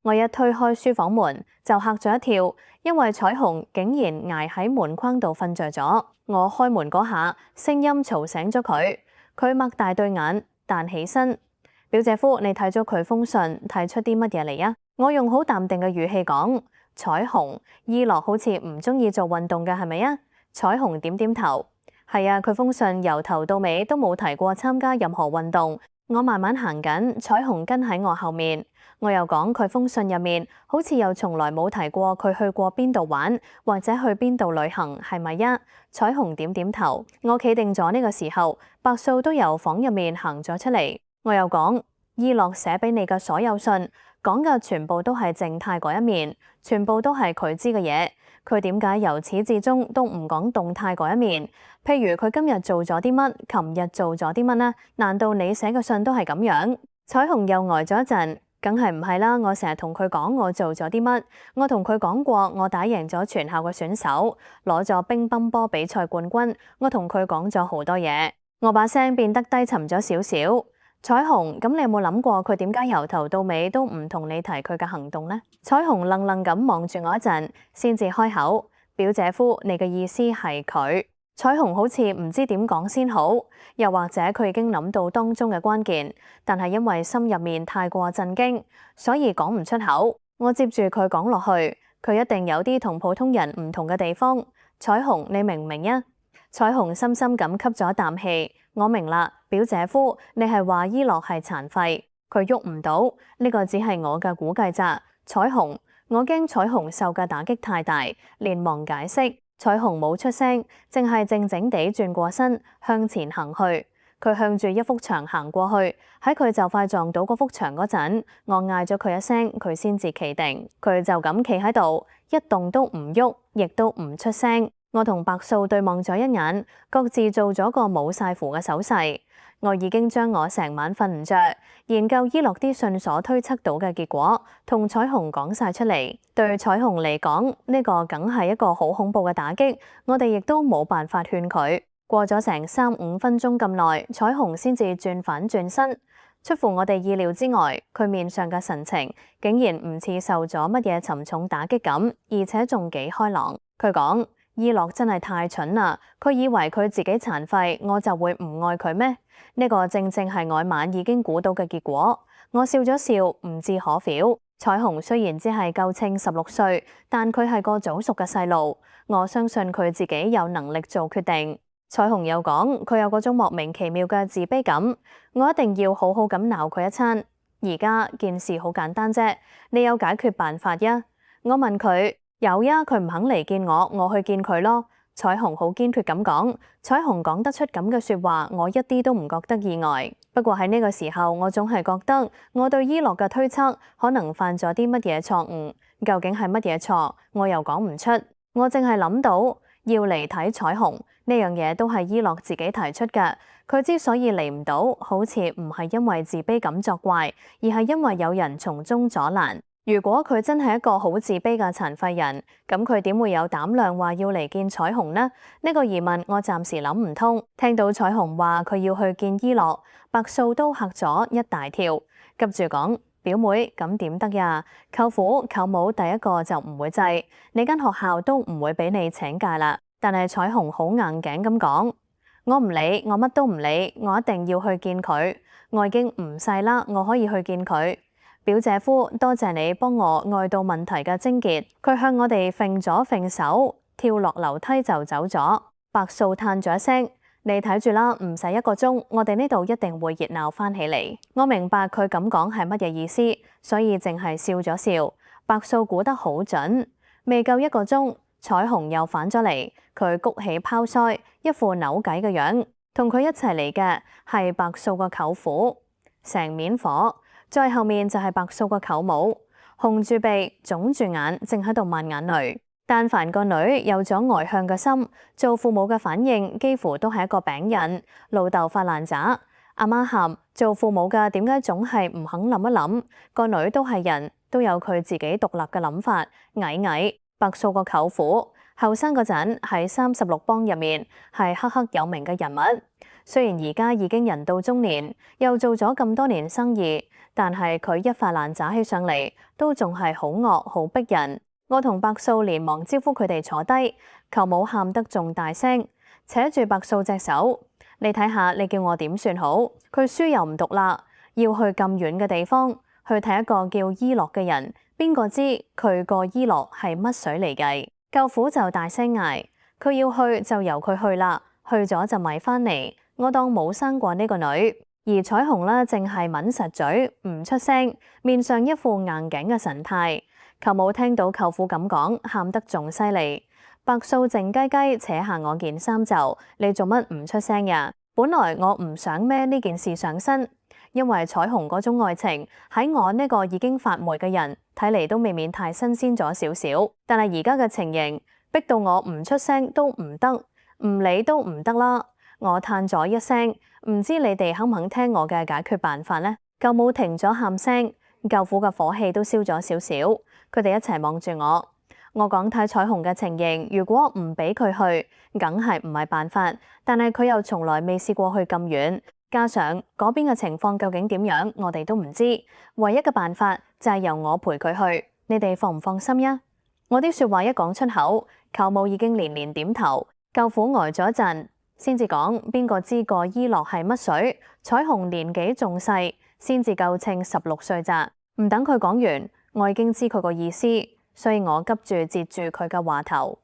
我一推開書房門就嚇咗一跳，因為彩虹竟然捱喺門框度瞓着咗。我開門嗰下，聲音嘈醒咗佢，佢擘大對眼彈起身。表姐夫，你睇咗佢封信，睇出啲乜嘢嚟啊？我用好淡定嘅語氣講：彩虹，伊樂好似唔中意做運動嘅係咪啊？彩虹點點頭，係啊，佢封信由頭到尾都冇提過參加任何運動。我慢慢行緊，彩虹跟喺我後面。我又講佢封信入面好似又從來冇提過佢去過邊度玩或者去邊度旅行，係咪啊？彩虹點點頭。我企定咗呢個時候，白素都由房入面行咗出嚟。我又講，伊樂寫俾你嘅所有信講嘅全部都係靜態嗰一面，全部都係佢知嘅嘢。佢點解由始至終都唔講動態嗰一面？譬如佢今日做咗啲乜，琴日做咗啲乜呢？難道你寫嘅信都係咁樣？彩虹又呆咗一陣，梗係唔係啦！我成日同佢講我做咗啲乜，我同佢講過我打贏咗全校嘅選手，攞咗乒乓波比賽冠軍，我同佢講咗好多嘢。我把聲變得低沉咗少少。彩虹，咁你有冇諗過佢點解由頭到尾都唔同你提佢嘅行動呢？彩虹愣愣咁望住我一陣，先至開口：表姐夫，你嘅意思係佢？彩虹好似唔知點講先好，又或者佢已經諗到當中嘅關鍵，但係因為心入面太過震驚，所以講唔出口。我接住佢講落去，佢一定有啲同普通人唔同嘅地方。彩虹，你明唔明啊？彩虹深深咁吸咗一啖氣，我明啦，表姐夫，你係話伊樂係殘廢，佢喐唔到，呢個只係我嘅估計咋。彩虹，我驚彩虹受嘅打擊太大，連忙解釋。彩虹冇出聲，淨係靜靜地轉過身向前行去。佢向住一幅牆行過去，喺佢就快撞到嗰幅牆嗰陣，我嗌咗佢一聲，佢先至企定。佢就咁企喺度，一動都唔喐，亦都唔出聲。我同白素對望咗一眼，各自做咗個冇晒符嘅手勢。我已經將我成晚瞓唔着，研究伊樂啲信所推測到嘅結果，同彩虹講晒出嚟。對彩虹嚟講，呢個梗係一個好恐怖嘅打擊，我哋亦都冇辦法勸佢。過咗成3-5分鐘咁耐，彩虹先至轉反轉身。出乎我哋意料之外，佢面上嘅神情竟然唔似受咗乜嘢沉重打擊咁，而且仲幾開朗。佢講：伊樂真係太蠢啦！佢以為佢自己殘廢，我就會唔愛佢咩？呢個正正係我晚已經估到嘅結果。我笑咗笑，唔置可否。彩虹雖然只係夠稱16歲，但佢係個早熟嘅細路，我相信佢自己有能力做決定。彩虹又講，佢有嗰種莫名其妙嘅自卑感，我一定要好好咁鬧佢一餐。而家件事好簡單啫，你有解決辦法呀？我問佢。有呀，佢唔肯嚟見我，我去見佢咯。彩虹好堅決咁講，彩虹講得出咁嘅說話，我一啲都唔覺得意外。不過喺呢個時候，我總係覺得我對伊樂嘅推測可能犯咗啲乜嘢錯誤，究竟係乜嘢錯，我又講唔出。我淨係諗到要嚟睇彩虹呢樣嘢，都係伊樂自己提出嘅。佢之所以嚟唔到，好似唔係因為自卑感作怪，而係因為有人從中阻攔。如果佢真係一個好自卑嘅殘廢人，咁佢點會有膽量話要嚟見彩虹呢？呢個疑問我暫時諗唔通。聽到彩虹話佢要去見伊樂，白素都嚇咗一大跳，急住講：表妹，咁點得呀？舅父舅母第一個就唔會制，你間學校都唔會俾你請假啦。但係彩虹好硬頸咁講：我唔理，我乜都唔理，我一定要去見佢。我已經唔細啦，我可以去見佢。表姐夫，多謝你幫我愛到問題嘅症結。佢向我哋揈咗揈手，跳落樓梯就走咗。白素嘆咗一聲：你睇住啦，唔使1個鐘，我哋呢度一定會熱鬧翻起嚟。我明白佢咁講係乜嘢意思，所以淨係笑咗笑。白素估得好準，未夠1個鐘，彩虹又返咗嚟。佢谷起泡腮，一副扭計嘅樣。同佢一齊嚟嘅係白素個舅父，成面火。再後面就係白素個舅母，紅住鼻，腫住眼，正喺度抹眼淚。但凡個女有咗外向嘅心，做父母嘅反應幾乎都係一個餅印。老豆發爛渣，阿媽喊，做父母嘅點解總係唔肯諗一諗？個女都係人，都有佢自己獨立嘅諗法。矮矮，白素個舅父，後生嗰陣喺36幫入面係赫赫有名嘅人物。雖然而家已經人到中年，又做咗咁多年生意，但係佢一發爛渣起上嚟，都仲係好惡好逼人。我同白素連忙招呼佢哋坐低，舅母喊得仲大聲，扯住白素隻手，你睇下，你叫我點算好？佢書又唔讀啦，要去咁遠嘅地方去睇一個叫伊洛嘅人，邊個知佢個伊洛係乜水嚟計？舅父就大聲嗌，佢要去就由佢去啦，去咗就咪返嚟。我當冇生過呢個女，而彩虹呢，淨係抿實嘴唔出聲，面上一副硬頸嘅神態。舅母聽到舅父咁講，喊得仲犀利。白素靜雞雞扯下我件衫袖，你做乜唔出聲呀？本來我唔想孭呢件事上身，因為彩虹嗰種愛情喺我呢個已經發霉嘅人睇嚟都未免太新鮮咗少少。但係而家嘅情形逼到我唔出聲都唔得，唔理都唔得啦。我嘆咗一聲，唔知你哋肯唔肯聽我嘅解決辦法呢？舅母停咗喊聲，舅父嘅火氣都消咗少少，佢哋一齊望住我。我講睇彩虹嘅情形，如果唔俾佢去，梗係唔係辦法。但係佢又從來未試過去咁遠，加上嗰邊嘅情況究竟點樣，我哋都唔知。唯一嘅辦法就係由我陪佢去，你哋放唔放心呀？我啲說話一講出口，舅母已經連連點頭。舅父呆咗一陣，先至講邊個知個伊洛係乜水？彩虹年紀仲細，先至夠稱16歲咋。唔等佢講完，我已經知佢個意思。所以我急住截住佢嘅話頭，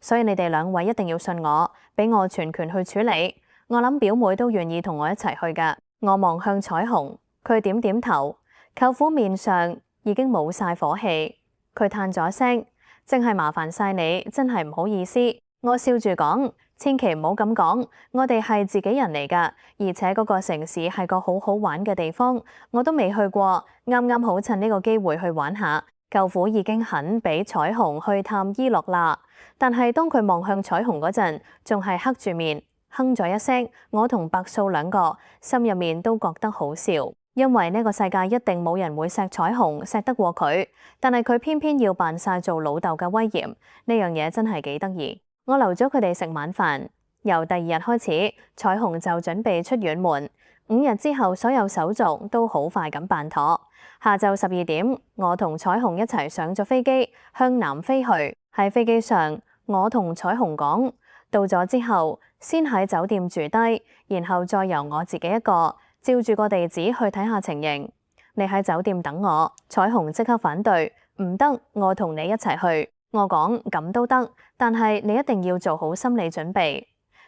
所以你哋兩位一定要信我，俾我全權去處理。我諗表妹都願意同我一齊去㗎。我望向彩虹，佢點點頭。舅父面上已經冇晒火氣，佢嘆咗聲，淨係麻煩晒你，真係唔好意思。我笑住講，千祈唔好咁講，我哋係自己人嚟㗎，而且嗰個城市係個好好玩嘅地方，我都未去過，啱啱好趁呢個機會去玩下。舅父已經肯俾彩虹去探伊洛啦，但係當佢望向彩虹嗰陣，仲係黑住面，哼咗一聲。我同白素兩個心入面都覺得好笑，因為呢個世界一定冇人會錫彩虹錫得過佢，但係佢偏偏要扮晒做老豆嘅威嚴，呢樣嘢真係幾得意。我留咗佢哋食晚飯，由第二日開始，彩虹就準備出遠門。5日之後，所有手續都好快咁辦妥。下晝12點，我同彩虹一齊上咗飛機，向南飛去。喺飛機上，我同彩虹講，到咗之後，先喺酒店住低，然後再由我自己一個照住個地址去睇下情形。你喺酒店等我。彩虹即刻反對，唔得，我同你一齊去。我講咁都得，但係你一定要做好心理準備。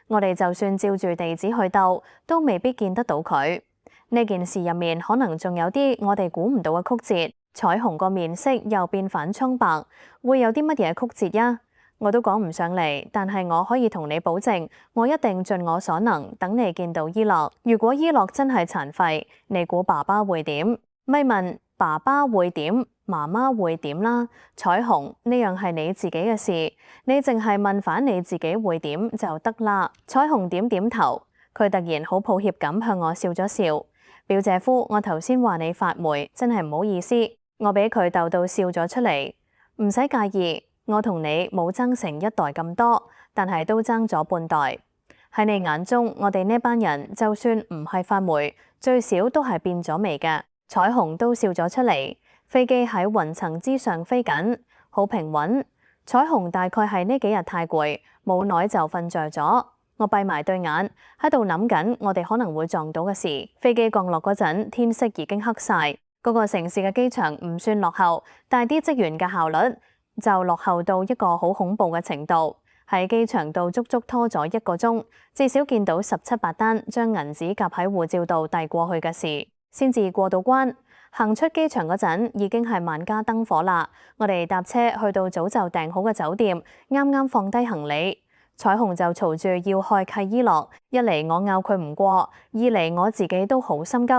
我哋就算照住地址去鬥，都未必見得到佢。呢件事入面可能仲有啲我哋估唔到嘅曲折。彩虹個面色又變反蒼白，會有啲乜嘢曲折呀？我都講唔上嚟，但係我可以同你保證，我一定盡我所能等你見到伊洛。如果伊洛真係殘廢，你估爸爸會點？咪問爸爸會點，媽媽會點啦。彩虹，呢樣係你自己嘅事，你淨係問返你自己會點就得啦。彩虹點點頭，佢突然好抱歉咁向我笑咗笑。表姐夫，我頭先話你發霉，真係唔好意思。我俾佢逗到笑咗出嚟，唔使介意。我同你冇爭成一代咁多，但係都爭咗半代。喺你眼中，我哋呢班人就算唔係發霉，最少都係變咗味嘅。彩虹都笑咗出嚟。飛機喺雲層之上飛緊，好平穩。彩虹大概係呢幾日太攰，冇耐就瞓着咗。我閉埋對眼喺度諗緊我哋可能會撞到嘅事。飛機降落嗰陣，天色已經黑晒。嗰個城市嘅機場唔算落後，但係啲職員嘅效率就落後到一個好恐怖嘅程度。喺機場度足足拖咗1個鐘，至少見到17、8單將銀紙夾喺護照度遞過去嘅事，先至過到關。行出機場嗰陣已經係萬家燈火啦。我哋搭車去到早就訂好嘅酒店，啱啱放低行李。彩虹就嘈住要開契伊洛，一嚟我拗佢唔過，二嚟我自己都好心急，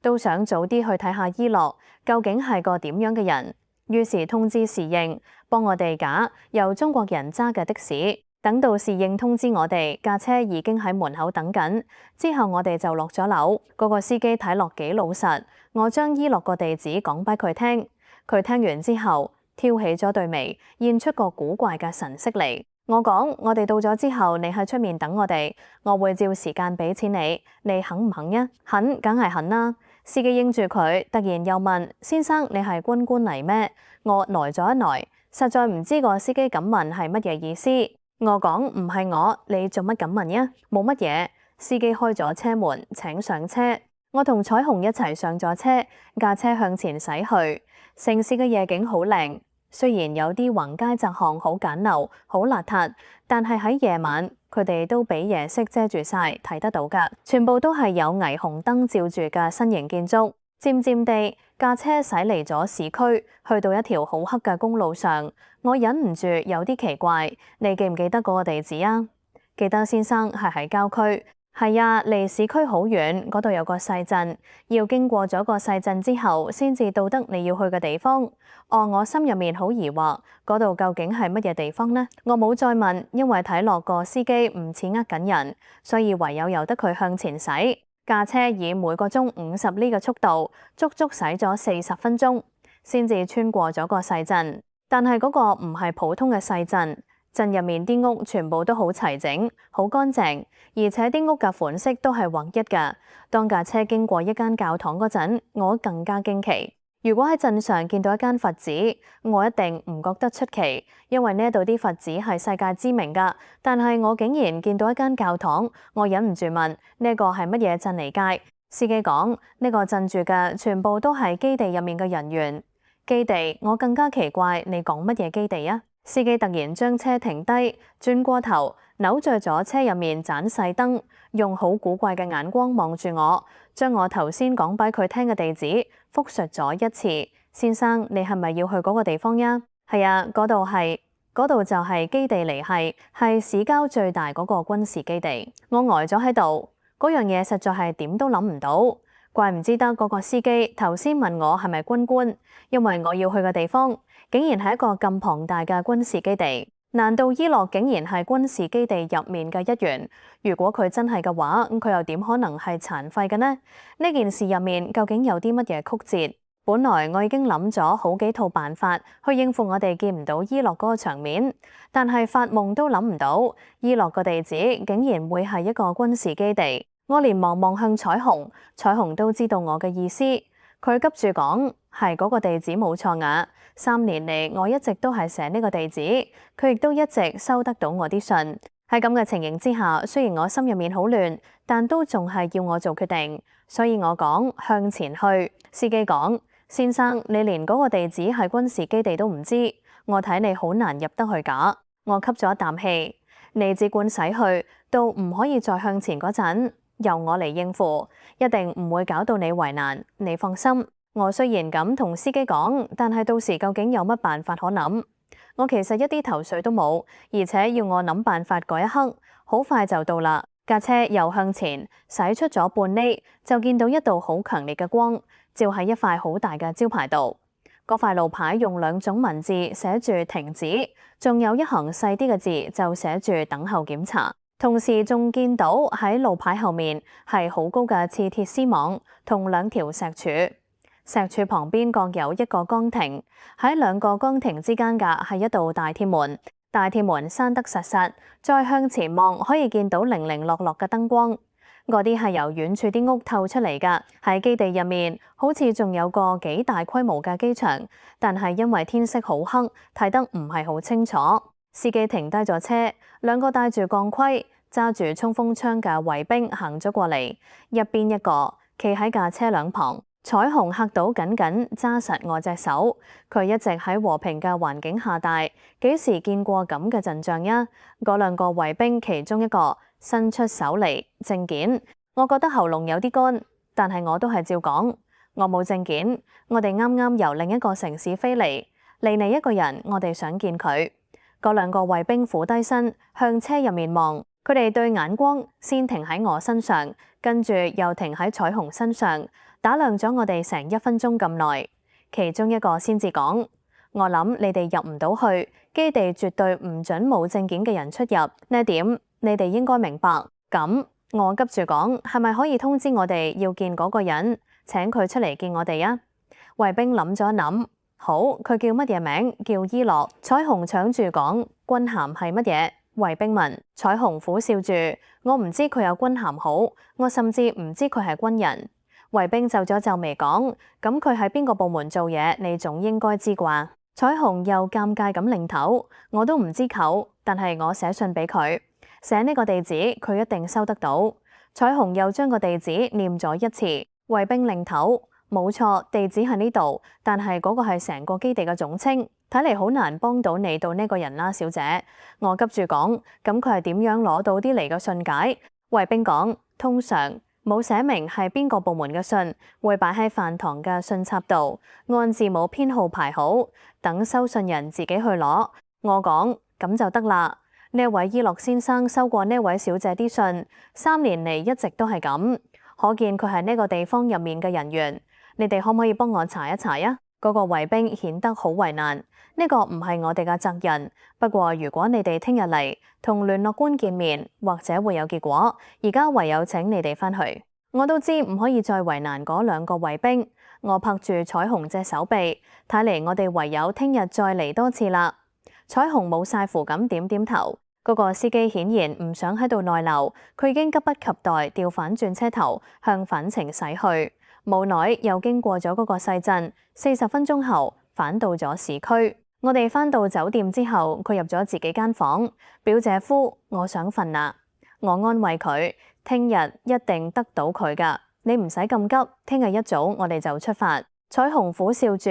都想早啲去睇下伊洛究竟係個點樣嘅人。於是通知侍應幫我哋架由中國人揸嘅的士。等到侍應通知我哋架車已經喺門口等緊，之後我哋就落咗樓。嗰個司機睇落幾老實，我將伊洛個地址講俾佢聽。佢聽完之後挑起咗對眉，現出個古怪嘅神色嚟。我講，我哋到咗之後，你喺出面等我哋，我會照時間俾錢你，你肯唔肯呀？肯，梗係肯啦。司機應住佢，突然又問：先生，你係軍官嚟咩？我呆咗一呆，實在唔知個司機咁問係乜嘢意思。我講唔係我，你做乜咁問呀？冇乜嘢。司機開咗車門，請上車。我同彩虹一齊上咗車，架車向前駛去。城市嘅夜景好靚，雖然有啲橫街窄巷好簡陋、好邋遢，但係喺夜晚，佢哋都俾夜色遮住晒，睇得到㗎。全部都係有霓虹燈照住嘅新型建築。漸漸地，架車駛離咗市區，去到一條好黑嘅公路上。我忍唔住有啲奇怪，你記唔記得嗰個地址啊？記得，先生，係喺郊區。係啊，離市區好遠，嗰度有個細鎮，要經過咗個細鎮之後，先至到得你要去嘅地方。哦，我心入面好疑惑，嗰度究竟係乜嘢地方呢？我冇再問，因為睇落個司機唔似呃緊人，所以唯有由得佢向前駛。架車以每個鐘50里嘅速度，足足駛咗40分鐘，先至穿過咗個細鎮。但係嗰個唔係普通嘅細鎮。鎮入面啲屋全部都好齊整、好乾淨，而且啲屋嘅款式都係劃一㗎。當架車經過一間教堂嗰陣，我更加驚奇。如果喺鎮上見到一間佛寺，我一定唔覺得出奇，因為呢度啲佛寺係世界知名㗎。但係我竟然見到一間教堂，我忍唔住問：呢個係乜嘢鎮嚟㗎？司機講：呢個鎮住嘅全部都係基地入面嘅人員。基地？我更加奇怪，你講乜嘢基地啊？司機突然將車停低，轉過頭，扭着咗車入面盞細燈，用好古怪嘅眼光望住我，將我頭先講俾佢聽嘅地址複述咗一次。先生，你係咪要去嗰個地方呀？係啊，嗰度就係基地嚟，係市郊最大嗰個軍事基地。我呆咗喺度，嗰樣嘢實在係點都諗唔到。怪唔之得嗰個司機頭先問我係咪軍官，因為我要去嘅地方竟然係一個咁龐大嘅軍事基地。難道伊洛竟然係軍事基地入面嘅一員？如果佢真係嘅話，咁佢又點可能係殘廢嘅呢？呢件事入面究竟有啲乜嘢曲折？本來我已經諗咗好幾套辦法去應付我哋見唔到伊洛嗰個場面，但係發夢都諗唔到伊洛個地址竟然會係一個軍事基地。我連忙望向彩虹，彩虹都知道我嘅意思。佢急住講：係嗰個地址冇錯㗎。3年嚟，我一直都係寫呢個地址，佢亦都一直收得到我啲信。喺咁嘅情形之下，雖然我心入面好亂，但都仲係要我做決定。所以我講向前去。司機講：先生，你連嗰個地址係軍事基地都唔知，我睇你好難入得去㗎。我吸咗一啖氣，你只管駛去，到唔可以再向前嗰陣，由我嚟應付，一定唔會搞到你為難，你放心。我雖然咁同司機講，但係到時究竟有乜辦法可諗？我其實一啲頭緒都冇，而且要我諗辦法嗰一刻，好快就到啦。架車又向前駛出咗半里，就見到一道好強烈嘅光，照喺一塊好大嘅招牌度。嗰塊路牌用2種文字寫住停止，仲有一行細啲嘅字就寫住等候檢查。同時仲見到喺路牌後面係好高嘅刺鐵絲網同2條石柱，石柱旁邊各有一個崗亭，喺2個崗亭之間嘅係一道大鐵門，大鐵門閂得實實，再向前望可以見到零零落落嘅燈光，嗰啲係由遠處啲屋透出嚟㗎。喺基地入面好似仲有個幾大規模嘅機場，但係因為天色好黑，睇得唔係好清楚。司機停低咗車，2個戴住鋼盔、揸住衝鋒槍嘅衛兵行咗過嚟，一邊一個企喺架車兩旁。彩虹嚇到緊緊揸實我隻手，佢一直喺和平嘅環境下大，幾時見過咁嘅陣仗呀？嗰2個衛兵其中一個伸出手嚟證件，我覺得喉嚨有啲乾，但係我都係照講，我冇證件，我哋啱啱由另一個城市飛嚟，嚟一個人，我哋想見佢。嗰2個衛兵俯低身向車入面望，佢哋對眼光先停喺我身上，跟住又停喺彩虹身上，打量咗我哋成1分鐘咁耐。其中一個先至講：我諗你哋入唔到去，基地絕對唔准冇證件嘅人出入，呢一點你哋應該明白。咁我急住講：係咪可以通知我哋要見嗰個人，請佢出嚟見我哋啊？衛兵諗咗一諗，好，佢叫乜嘢名？叫伊樂。彩虹搶住講軍銜係乜嘢？衛兵問。彩虹苦笑住，我唔知佢有軍銜好，我甚至唔知佢係軍人。衛兵皺咗皺眉講，咁佢喺邊個部門做嘢？你總應該知啩？彩虹又尷尬咁擰頭，我都唔知佢，但係我寫信俾佢，寫呢個地址，佢一定收得到。彩虹又將個地址念咗一次，衛兵擰頭。冇錯，地址喺呢度，但係嗰個係成個基地嘅總稱，睇嚟好難幫到你到呢個人啦，小姐。我急住講，咁佢係點樣攞到啲嚟嘅信解？衛兵講，通常冇寫明係邊個部門嘅信，會擺喺飯堂嘅信插度，按字母編號排好，等收信人自己去攞。我講，咁就得啦。呢位伊洛先生收過呢位小姐啲信，3年嚟一直都係咁，可見佢係呢個地方入面嘅人員。你哋可唔可以幫我查一查啊？嗰個衛兵顯得好為難，呢個唔係我哋嘅責任。不過如果你哋聽日嚟同聯絡官見面，或者會有結果。而家唯有請你哋返去。我都知唔可以再為難嗰2個衛兵。我拍住彩虹隻手臂，睇嚟我哋唯有聽日再嚟多次啦。彩虹冇晒符咁點點頭。嗰個司機顯然唔想喺度內留，佢已經急不及待調反轉車頭向返程駛去。冇耐又經過咗嗰個細鎮，40分鐘後返到咗市區。我哋返到酒店之後，佢入咗自己間房。表姐夫，我想瞓啦。我安慰佢，聽日一定得到佢㗎，你唔使咁急，聽日一早我哋就出發。彩虹苦笑住，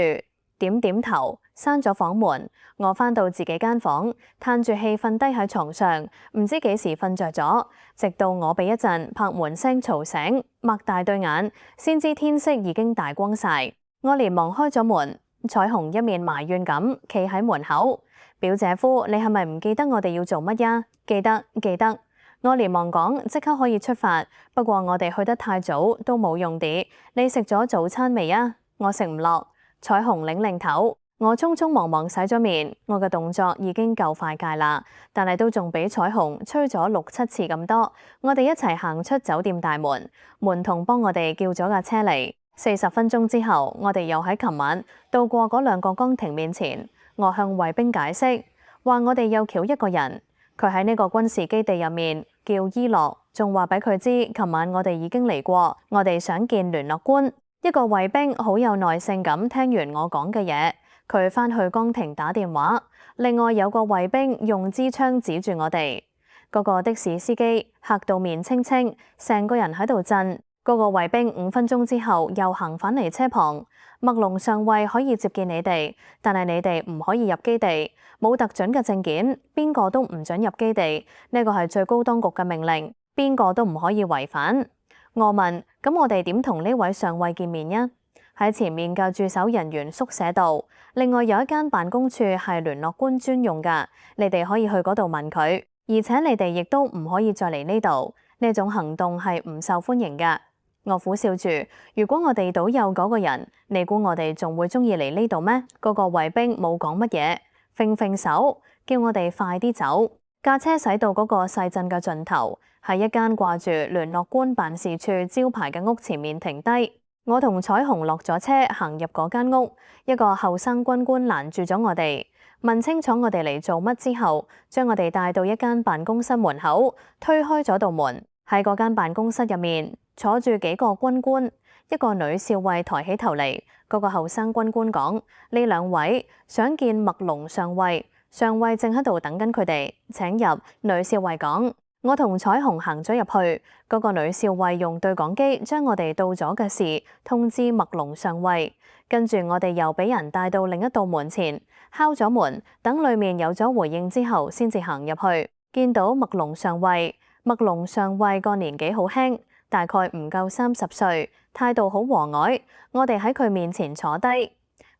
點點頭，閂咗房門。我返到自己間房，嘆住氣瞓低喺床上，唔知幾時瞓着咗，直到我被一陣拍門聲嘈醒，擘大對眼，先知天色已經大光晒。我連忙開咗門，彩虹一面埋怨咁企喺門口。表姐夫，你係咪唔記得我哋要做乜呀？記得，記得。我連忙講，即刻可以出發，不過我哋去得太早都冇用啲。你食咗早餐未啊？我食唔落。彩虹擰擰頭。我匆匆忙忙洗咗面，我嘅動作已經夠快戒啦，但係都仲俾彩虹催咗6、7次咁多。我哋一齊行出酒店大門，門童幫我哋叫咗架車嚟。40分鐘之後，我哋又喺琴晚到過嗰2個崗亭面前。我向衛兵解釋，話我哋又撬一個人，佢喺呢個軍事基地入面叫伊洛，仲話俾佢知，琴晚我哋已經嚟過，我哋想見聯絡官。一個衛兵好有耐性咁聽完我講嘅嘢。佢返去崗亭打電話，另外有個衛兵用支槍指住我哋。嗰個的士司機嚇到面青青，成個人喺度震。嗰個衛兵5分鐘之後又行返嚟車旁。麥隆上尉可以接見你哋，但係你哋唔可以入基地，冇特准嘅證件，邊個都唔准入基地。呢個係最高當局嘅命令，邊個都唔可以違反。我問，咁我哋點同呢位上尉見面呀？喺前面嘅駐守人員宿舍度，另外有一間辦公處係聯絡官專用㗎，你哋可以去嗰度問佢，而且你哋亦都唔可以再嚟呢度，呢種行動係唔受歡迎㗎。我苦笑住，如果我哋倒有嗰個人，你估我哋仲會鍾意嚟呢度咩？嗰個衛兵冇講乜嘢，揈揈手叫我哋快啲走。架車駛到嗰個細鎮嘅盡頭，喺一間掛住聯絡官辦事處招牌嘅屋前面停低。我同彩虹落咗車，行入嗰間屋，一個後生軍官攔住咗我哋，問清楚我哋嚟做乜之後，將我哋帶到一間辦公室門口，推開咗道門。喺嗰間辦公室入面坐住幾個軍官，一個女少尉抬起頭嚟，嗰個後生軍官講：呢2位想見麥隆上尉，上尉正喺度等緊佢哋，請入。女少尉講。我同彩虹行咗入去，嗰個女少尉用對講機將我哋到咗嘅事通知麥隆上尉，跟住我哋又俾人帶到另一道門前，敲咗門，等裏面有咗回應之後，先至行入去，見到麥隆上尉。麥隆上尉個年紀好輕，大概唔夠30歲，態度好和藹。我哋喺佢面前坐低，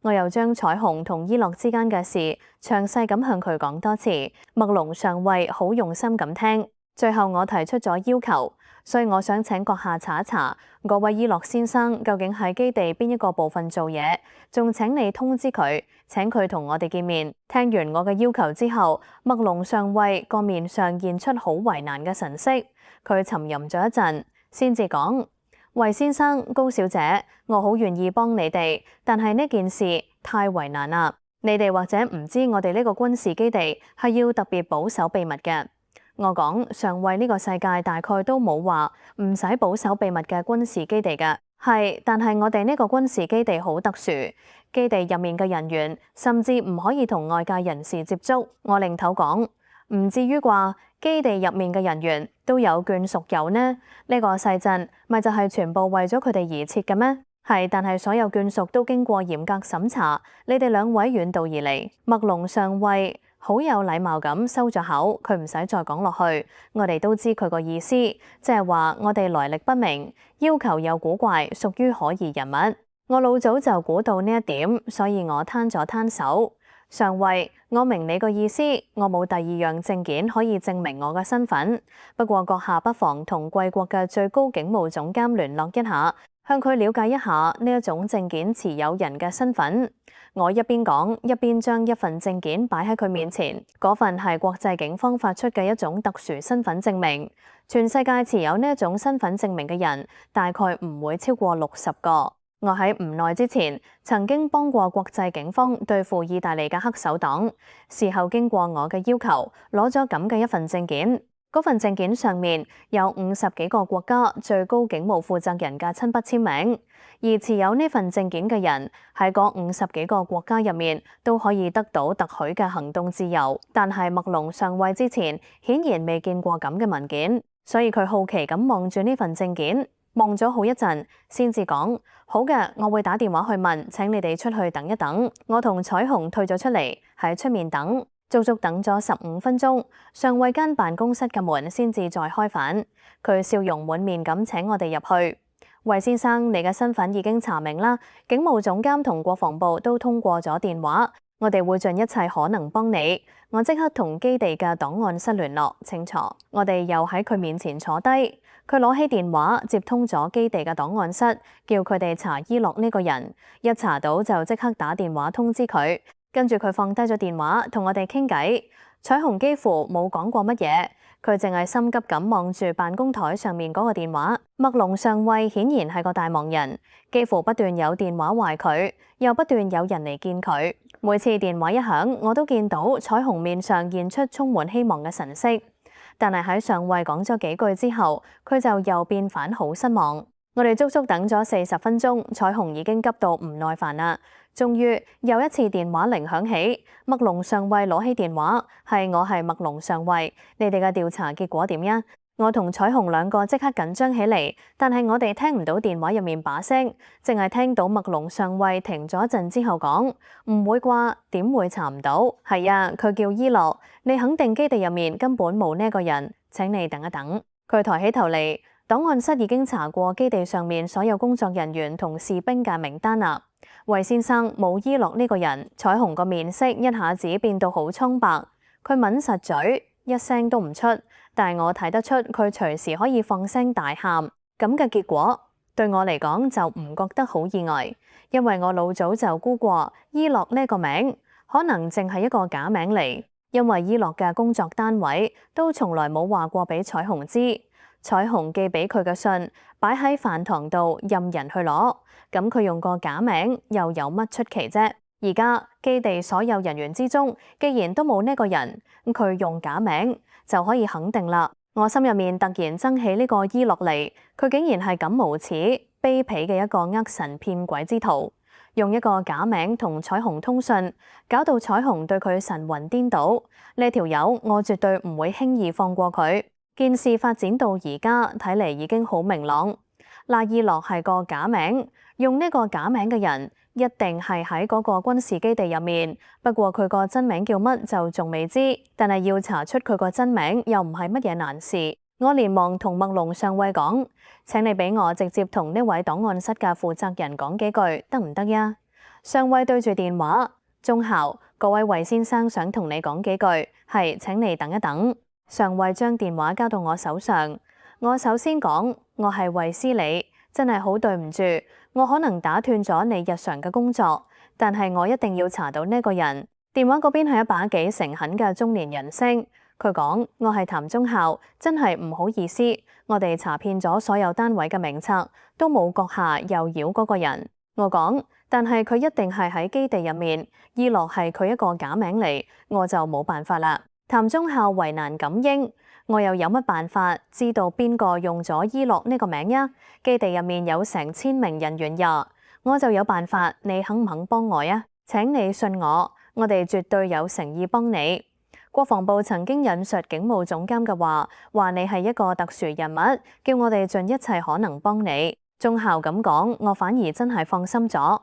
我又將彩虹同伊洛之間嘅事詳細咁向佢講多次，麥隆上尉好用心咁聽。最後我提出咗要求，所以我想請閣下查一查嗰位伊洛先生究竟喺基地邊一個部分做嘢，仲請你通知佢，請佢同我哋見面。聽完我嘅要求之後，麥隆上尉個面上現出好為難嘅神色，佢沉吟咗一陣，先至講：衛先生、高小姐，我好願意幫你哋，但係呢件事太為難啦。你哋或者唔知我哋呢個軍事基地係要特別保守秘密嘅。我講上尉，呢個世界大概都冇話唔使保守秘密嘅軍事基地嘅，係，但係我哋呢個軍事基地好特殊，基地入面嘅人員甚至唔可以同外界人士接觸。我擰頭講，唔至於啩？基地入面嘅人員都有眷屬有呢？呢個細鎮咪就係全部為咗佢哋而設嘅咩？係，但係所有眷屬都經過嚴格審查。你哋兩位遠道而嚟，麥龍上尉好有禮貌咁收咗口，佢唔使再講落去。我哋都知佢個意思，即係話我哋來歷不明，要求又古怪，屬於可疑人物。我老早就估到呢一點，所以我攤咗攤手。上尉，我明你個意思，我冇第二樣證件可以證明我嘅身份。不過閣下不妨同貴國嘅最高警務總監聯絡一下，向佢了解一下呢一種證件持有人嘅身份。我一邊講，一邊將一份證件擺喺佢面前。嗰份係國際警方發出嘅一種特殊身份證明。全世界持有呢一種身份證明嘅人，大概唔會超過60個。我喺唔耐之前曾經幫過國際警方對付意大利嘅黑手黨，事後經過我嘅要求，攞咗咁嘅一份證件。嗰份證件上面有50幾個國家最高警務負責人嘅親筆簽名，而持有呢份證件嘅人喺嗰50幾個國家入面都可以得到特許嘅行動自由。但係麥龍上尉之前顯然未見過咁嘅文件，所以佢好奇咁望住呢份證件。望咗好一陣，先至講：好嘅，我會打電話去問，請你哋出去等一等。我同彩虹退咗出嚟，喺出面等，足足等咗15分鐘，上尉間辦公室嘅門先至再開返。佢笑容滿面咁請我哋入去。衛先生，你嘅身份已經查明啦，警務總監同國防部都通過咗電話，我哋會盡一切可能幫你。我即刻同基地嘅檔案室聯絡清楚。我哋又喺佢面前坐低。佢攞起電話接通咗基地嘅檔案室，叫佢哋查伊洛呢個人。一查到就即刻打電話通知佢。跟住佢放低咗電話，同我哋傾偈。彩虹幾乎冇講過乜嘢，佢淨係心急咁望住辦公台上面嗰個電話。麥龍上尉顯然係個大忙人，幾乎不斷有電話壞佢，又不斷有人嚟見佢。每次電話一響，我都見到彩虹面上現出充滿希望嘅神色。但係喺上尉講咗幾句之後，佢就又變返好失望。我哋足足等咗40分鐘，彩虹已經急到唔耐煩啦。終於又一次電話鈴響起，麥龍上尉攞起電話，我係麥龍上尉，你哋嘅調查結果點呀？我同彩虹兩個即刻緊張起嚟，但係我哋聽唔到電話入面把聲，淨係聽到麥龍上尉停咗一陣之後講：唔會啩？點會查唔到？係啊，佢叫伊洛，你肯定基地入面根本冇呢個人，請你等一等。佢抬起頭嚟，檔案室已經查過基地上面所有工作人員同士兵嘅名單啦。衛先生，冇伊洛呢個人。彩虹個面色一下子變到好蒼白，佢抿實嘴，一聲都唔出。但係我睇得出佢隨時可以放聲大喊，咁嘅結果對我嚟講就唔覺得好意外，因為我老早就估過伊洛呢個名可能淨係一個假名嚟，因為伊洛嘅工作單位都從來冇話過俾彩虹知，彩虹寄俾佢嘅信擺喺飯堂度任人去攞，咁佢用個假名又有乜出奇啫？而家基地所有人員之中，既然都冇呢個人，佢用假名就可以肯定啦。我心入面突然憎起呢個伊洛嚟，佢竟然係咁無恥卑鄙嘅一個呃神騙鬼之徒，用一個假名同彩虹通訊，搞到彩虹對佢神魂顛倒。呢條友我絕對唔會輕易放過佢。件事發展到而家，睇嚟已經好明朗。拉伊洛係個假名，用呢個假名嘅人一定係喺嗰個軍事基地入面，不過佢個真名叫乜就仲未知，但係要查出佢個真名又唔係乜嘢難事。我連忙同麥龍上尉講：請你俾我直接同呢位檔案室嘅負責人講幾句，得唔得呀？上尉對住電話：中校，嗰位衛先生想同你講幾句，係，請你等一等。上尉將電話交到我手上，我首先講：我係衛斯理，真係好對唔住。我可能打斷咗你日常嘅工作，但係我一定要查到呢個人。電話嗰邊係一把幾誠懇嘅中年人聲，佢講：我係譚中校，真係唔好意思，我哋查遍咗所有單位嘅名冊，都冇閣下又擾嗰個人。我講：但係佢一定係喺基地入面，伊洛係佢一個假名嚟，我就冇辦法啦。譚忠孝為難錦英，我又有乜辦法知道邊個用咗伊洛呢個名呀？基地入面有成1000名人員呀，我就有辦法，你肯唔肯幫我呀？請你信我，我哋絕對有誠意幫你。國防部曾經引述警務總監嘅話你係一個特殊人物，叫我哋盡一切可能幫你。忠孝咁講，我反而真係放心咗。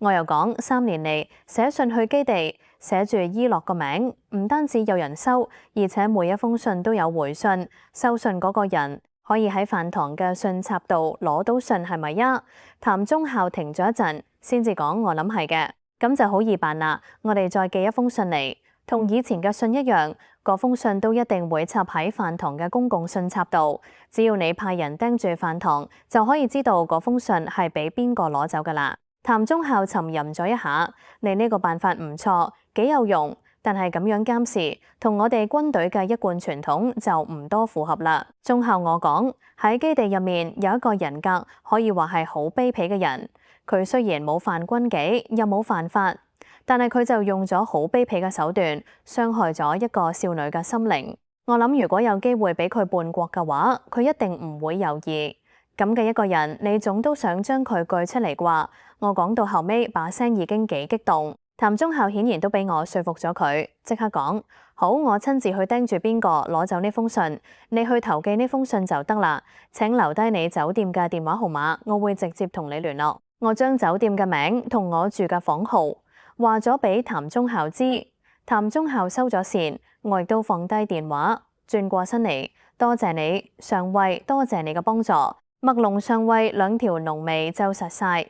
我又講3年嚟寫信去基地，寫住伊洛個名，唔單止有人收，而且每一封信都有回信。收信嗰個人可以喺飯堂嘅信插度攞到信，係咪呀？譚忠孝停咗一陣，先至講我諗係嘅，咁就好易辦啦。我哋再寄一封信嚟，同以前嘅信一樣，嗰封信都一定會插喺飯堂嘅公共信插度。只要你派人盯住飯堂，就可以知道嗰封信係俾邊個攞走噶啦。譚忠孝沉吟咗一下，你呢個辦法唔錯，幾有用，但係咁樣監視，同我哋軍隊嘅一貫傳統就唔多符合啦。忠孝我講，喺基地入面有一個人格可以話係好卑鄙嘅人，佢雖然冇犯軍紀，又冇犯法，但係佢就用咗好卑鄙嘅手段，傷害咗一個少女嘅心靈。我諗如果有機會俾佢叛國嘅話，佢一定唔會猶豫。咁嘅一個人，你總都想將佢鋸出嚟啩？我講到後尾，把聲已經幾激動。譚忠孝顯然都俾我說服咗佢，即刻講：好，我親自去盯住邊個攞走呢封信，你去投寄呢封信就得啦。請留低你酒店嘅電話號碼，我會直接同你聯絡。我將酒店嘅名同我住嘅房號話咗俾譚忠孝知。譚忠孝收咗線，我亦都放低電話，轉過身嚟，多謝你，上尉，多謝你嘅幫助。麥龍上尉兩條濃眉皺實晒。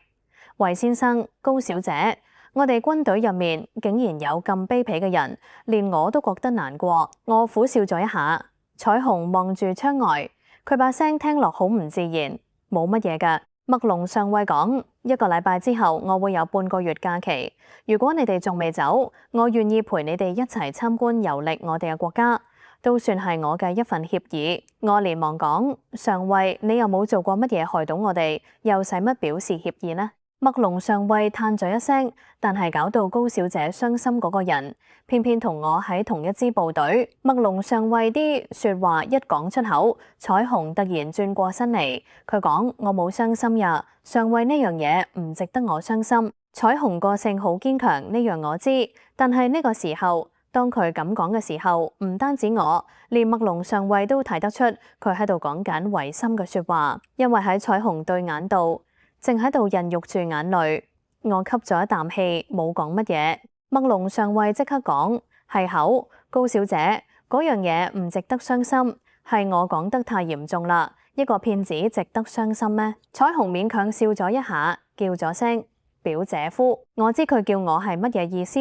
韋先生、高小姐，我哋軍隊入面竟然有咁卑鄙嘅人，連我都覺得難過。我苦笑咗一下。彩虹望住窗外，佢把聲聽落好唔自然。冇乜嘢㗎。麥龍上尉講，1個禮拜之後我會有半個月假期。如果你哋仲未走，我願意陪你哋一齊參觀遊歷我哋嘅國家。都算係我嘅一份協議。我連忙講，上尉，你又冇做過乜嘢害到我哋，又使乜表示歉意呢？麥龍上尉嘆咗一聲，但係搞到高小姐傷心嗰個人，偏偏同我喺同一支部隊。麥龍上尉啲說話一講出口，彩虹突然轉過身嚟，佢講，我冇傷心呀，上尉，呢樣嘢唔值得我傷心。彩虹個性好堅強，呢樣我知，但係呢個時候，當佢咁講嘅時候，唔單止我，連麥龍上尉都睇得出佢喺度講緊違心嘅說話，因為喺彩虹對眼度正喺度孕育住眼淚。我吸咗一啖氣，冇講乜嘢。麥龍上尉即刻講，係口，高小姐，嗰樣嘢唔值得傷心，係我講得太嚴重啦。一個騙子值得傷心咩？彩虹勉強笑咗一下，叫咗聲表姐夫。我知佢叫我係乜嘢意思，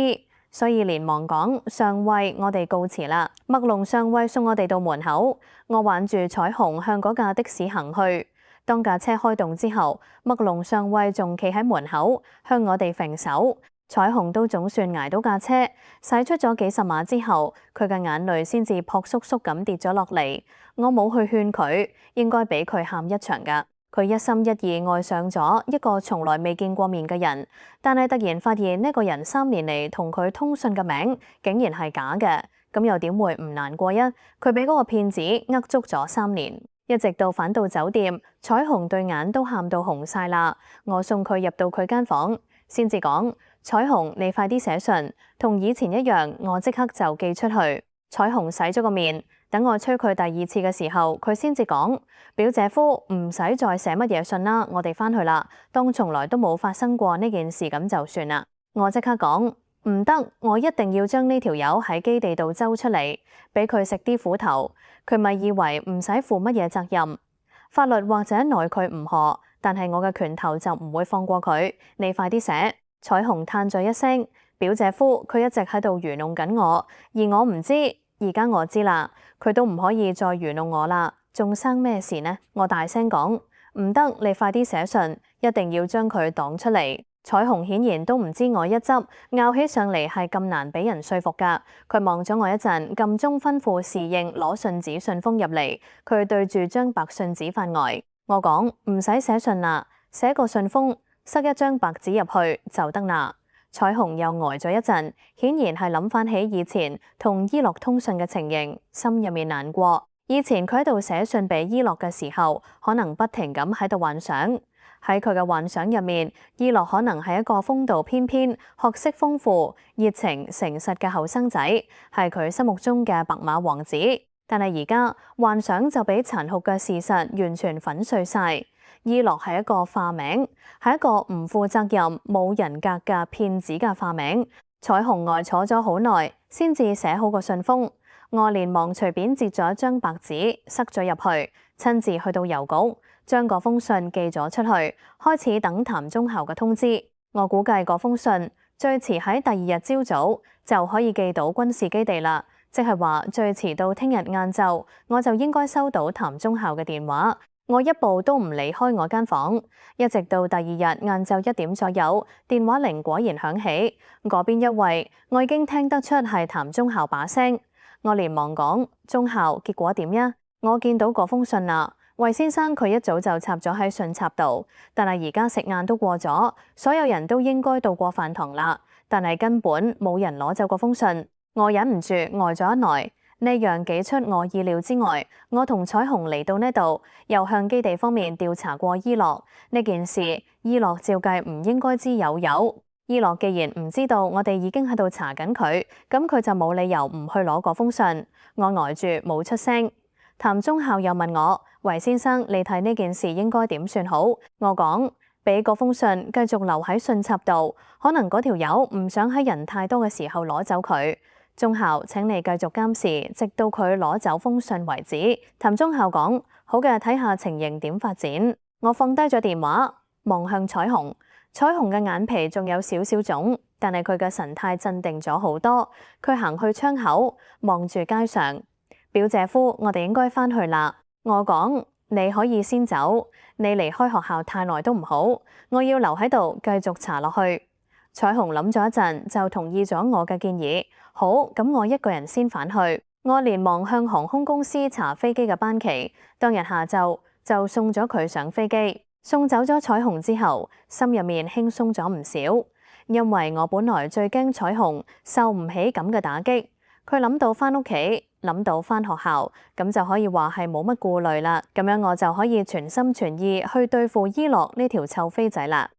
所以連忙講，上尉，我哋告辭啦。麥龍上尉送我哋到門口，我挽住彩虹向嗰架的士行去。當架車開動之後，麥龍上尉仲企喺門口向我哋揈手。彩虹都總算捱到架車，駛出咗幾十碼之後，佢嘅眼淚先至撲簌簌咁跌咗落嚟。我冇去勸佢，應該俾佢喊一場㗎。佢一心一意愛上咗一個從來未見過面嘅人，但係突然發現呢個人3年嚟同佢通訊嘅名竟然係假嘅，咁又點會唔難過呀？佢俾嗰個騙子呃足咗3年，一直到返到酒店，彩虹對眼都喊到紅晒啦。我送佢入到佢間房，先至講，彩虹，你快啲寫信，同以前一樣，我即刻就寄出去。彩虹洗咗個面，等我催佢第2次嘅時候，佢先至講，表姐夫，唔使再寫乜嘢信啦，我哋返去啦，當從來都冇發生過呢件事咁就算啦。我即刻講，唔得，我一定要將呢條友喺基地度揪出嚟，俾佢食啲苦頭。佢咪以為唔使負乜嘢責任，法律或者奈佢唔何，但係我嘅拳頭就唔會放過佢。你快啲寫。彩虹嘆咗一聲，表姐夫，佢一直喺度愚弄緊我，而我唔知，而家我知啦，佢都唔可以再愚弄我啦，仲生咩事呢？我大聲講，唔得，你快啲寫信，一定要將佢擋出嚟。彩虹顯然都唔知我一執，拗起上嚟係咁難俾人說服噶。佢望咗我一陣，撳鐘吩咐侍應攞信紙信封入嚟。佢對住張白信紙發呆。我講，唔使寫信啦，寫個信封。塞一張白紙入去就得啦。彩虹又呆咗一陣，顯然係諗翻起以前同伊洛通訊嘅情形，心入面難過。以前佢喺度寫信俾伊洛嘅時候，可能不停咁喺度幻想。喺佢嘅幻想入面，伊洛可能係一個風度翩翩、學識豐富、熱情誠實嘅後生仔，係佢心目中嘅白馬王子。但係而家幻想就俾殘酷嘅事實完全粉碎晒。伊洛係一個化名，係一個唔負責任、冇人格嘅騙子嘅化名。彩虹呆坐咗好耐，先至寫好個信封。我連忙隨便截咗一張白紙，塞咗入去，親自去到郵局，將嗰封信寄咗出去，開始等譚忠孝嘅通知。我估計嗰封信最遲喺第二日朝早就可以寄到軍事基地啦，即係話最遲到聽日晏晝，我就應該收到譚忠孝嘅電話。我一步都唔離開我間房，一直到第二日晏晝1點左右，電話鈴果然響起。嗰邊一位，我已經聽得出係譚忠孝把聲。我連忙講：忠孝，結果點呀？我見到嗰封信啦，衛先生佢一早就插咗喺信插度，但係而家食晏都過咗，所有人都應該到過飯堂啦，但係根本冇人攞走嗰封信。我忍唔住呆咗一耐。呢樣幾出我意料之外。我同彩虹嚟到呢度，又向基地方面調查過伊洛呢件事。伊洛照計唔應該知有。伊洛既然唔知道我哋已經喺度查緊佢，咁佢就冇理由唔去攞嗰封信。我呆住冇出聲。譚忠孝又問我：維先生，你睇呢件事應該點算好？我講：俾嗰封信繼續留喺信插度，可能嗰條友唔想喺人太多嘅時候攞走佢。忠孝，請你繼續監視，直到佢攞走封信為止。譚忠孝講：好嘅，睇下情形點發展。我放低咗電話，望向彩虹。彩虹嘅眼皮仲有少少腫，但係佢嘅神態鎮定咗好多。佢行去窗口，望住街上。表姐夫，我哋應該返去啦。我講：你可以先走，你離開學校太耐都唔好。我要留喺度繼續查落去。彩虹諗咗一陣，就同意咗我嘅建議。好，咁我一個人先返去。我連忙向航空公司查飛機嘅班期。當日下晝就送咗佢上飛機。送走咗彩虹之後，心入面輕鬆咗唔少，因為我本來最驚彩虹受唔起咁嘅打擊。佢諗到返屋企，諗到返學校，咁就可以話係冇乜顧慮啦。咁樣我就可以全心全意去對付伊洛呢條臭飛仔啦。